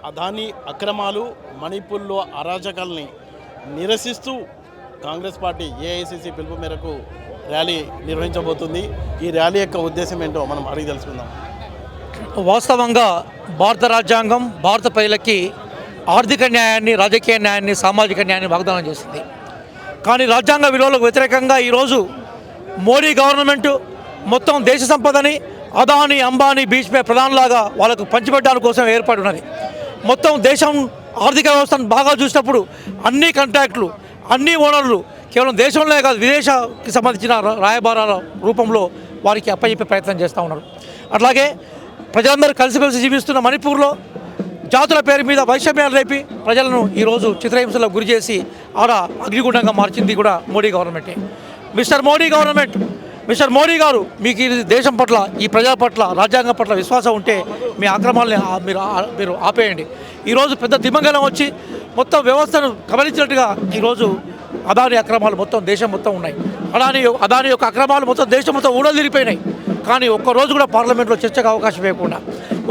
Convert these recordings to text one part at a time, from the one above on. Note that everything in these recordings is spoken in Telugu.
అదానీ అక్రమాలు, మణిపూర్లో అరాచకాలని నిరసిస్తూ కాంగ్రెస్ పార్టీ ఏఐసిసి పిలుపు మేరకు ర్యాలీ నిర్వహించబోతుంది. ఈ ర్యాలీ యొక్క ఉద్దేశం ఏంటో మనం అడిగి తెలుసుకుందాం. వాస్తవంగా భారత రాజ్యాంగం భారత ప్రజలకి ఆర్థిక న్యాయాన్ని, రాజకీయ న్యాయాన్ని, సామాజిక న్యాయాన్ని వాగ్దానం చేసింది. కానీ రాజ్యాంగ విలువలకు వ్యతిరేకంగా ఈరోజు మోడీ గవర్నమెంట్ మొత్తం దేశ సంపదని అదానీ, అంబానీ, బీచ్పై ప్రధానలాగా వాళ్ళకు పంచిపెట్టడానికి కోసం ఏర్పడి ఉన్నది. మొత్తం దేశం ఆర్థిక వ్యవస్థను బాగా చూసినప్పుడు అన్ని కాంట్రాక్టులు, అన్ని ఓనర్లు కేవలం దేశంలో కాదు విదేశానికి సంబంధించిన రాయబారాల రూపంలో వారికి అప్పచెప్పే ప్రయత్నం చేస్తూ ఉన్నారు. అట్లాగే ప్రజలందరూ కలిసిమెలిసి జీవిస్తున్న మణిపూర్లో జాతుల పేరు మీద వైషమ్యాలు రేపి ప్రజలను ఈరోజు చిత్రహింసలకు గురి చేసి ఆడ అగ్నిగుండంగా మార్చింది కూడా మోడీ గవర్నమెంటే. మిస్టర్ మోడీ గారు, మీకు ఈ దేశం పట్ల, ఈ ప్రజల పట్ల, రాజ్యాంగం పట్ల విశ్వాసం ఉంటే మీ అక్రమాలని మీరు ఆపేయండి. ఈరోజు పెద్ద దిమంగలం వచ్చి మొత్తం వ్యవస్థను గమనించినట్టుగా ఈరోజు అదానీ అక్రమాలు మొత్తం దేశం మొత్తం ఉన్నాయి. అదానీ యొక్క అక్రమాలు మొత్తం దేశం మొత్తం ఊడలిరిపోయినాయి. కానీ ఒక్కరోజు కూడా పార్లమెంట్లో చర్చకు అవకాశం ఇవ్వకుండా,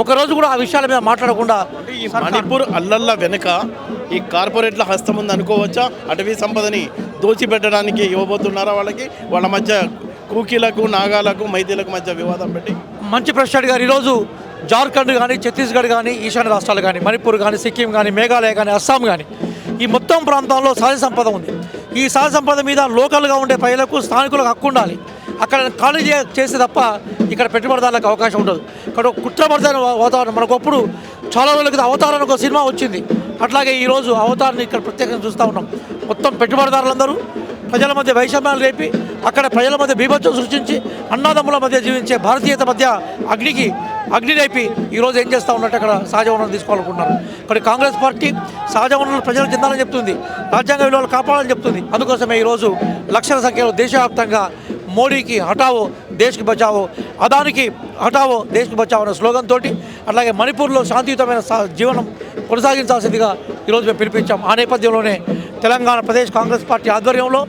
ఒక్కరోజు కూడా ఆ విషయాల మీద మాట్లాడకుండా ఈ మణిపూర్ అల్లల్ల వెనుక ఈ కార్పొరేట్ల హస్తం ఉంది అనుకోవచ్చా? అటవీ సంపదని దోచిపెట్టడానికి ఇవ్వబోతున్నారా? వాళ్ళ మధ్య కూకీలకు, నాగాలకు, మైతీలకు మధ్య వివాదం పెట్టి మంచి ప్రశ్న అడిగారు. ఈరోజు జార్ఖండ్ కానీ, ఛత్తీస్గఢ్ కానీ, ఈశాన్య రాష్ట్రాలు కానీ, మణిపూర్ కానీ, సిక్కిం కానీ, మేఘాలయ కానీ, అస్సాం కానీ, ఈ మొత్తం ప్రాంతాల్లో సహజ సంపద ఉంది. ఈ సహజ సంపద మీద లోకల్గా ఉండే ప్రజలకు, స్థానికులకు హక్కు ఉండాలి. అక్కడ ఖాళీ చేస్తే తప్ప ఇక్కడ పెట్టుబడిదారులకు అవకాశం ఉండదు. ఇక్కడ కుట్రపడిన వాతావరణం. మనకప్పుడు చాలా రోజుల క్రితం అవతారం ఒక సినిమా వచ్చింది. అట్లాగే ఈరోజు అవతారాన్ని ఇక్కడ ప్రత్యేకంగా చూస్తూ ఉన్నాం. మొత్తం పెట్టుబడిదారులందరూ ప్రజల మధ్య వైషమ్యాలు రేపి, అక్కడ ప్రజల మధ్య బీభత్సం సృష్టించి, అన్నాదమ్ముల మధ్య జీవించే భారతీయత మధ్య అగ్ని రేపి ఈరోజు ఏం చేస్తూ ఉన్నట్టు అక్కడ సహజ వనరులు తీసుకోవాలనుకుంటున్నారు. ఇక్కడ కాంగ్రెస్ పార్టీ సహజ వనరులు ప్రజలకు చెందాలని చెప్తుంది, రాజ్యాంగ విలువలు కాపాడాలని చెప్తుంది. అందుకోసమే ఈరోజు లక్షల సంఖ్యలో దేశవ్యాప్తంగా మోడీకి హటావో దేశ్కి బచావో, అదానికి హటావో దేశ్కి బచావో అనే స్లోగన్ తోటి, అట్లాగే మణిపూర్లో శాంతియుతమైన జీవనం కొనసాగించాల్సిందిగా ఈరోజు మేము పిలిపించాం. ఆ నేపథ్యంలోనే తెలంగాణ ప్రదేశ్ కాంగ్రెస్ పార్టీ ఆధ్వర్యంలో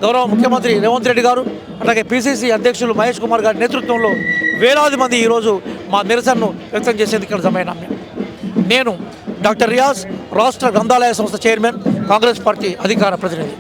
గౌరవ ముఖ్యమంత్రి రేవంత్ రెడ్డి గారు, అట్లాగే పిసిసి అధ్యక్షులు మహేష్ కుమార్ గారి నేతృత్వంలో వేలాది మంది ఈరోజు మా నిరసనను వ్యక్తం చేసేందుకు ఇక్కడ సమయం. నేను డాక్టర్ రియాజ్, రాష్ట్ర గ్రంథాలయ సంస్థ చైర్మన్, కాంగ్రెస్ పార్టీ అధికార ప్రతినిధి.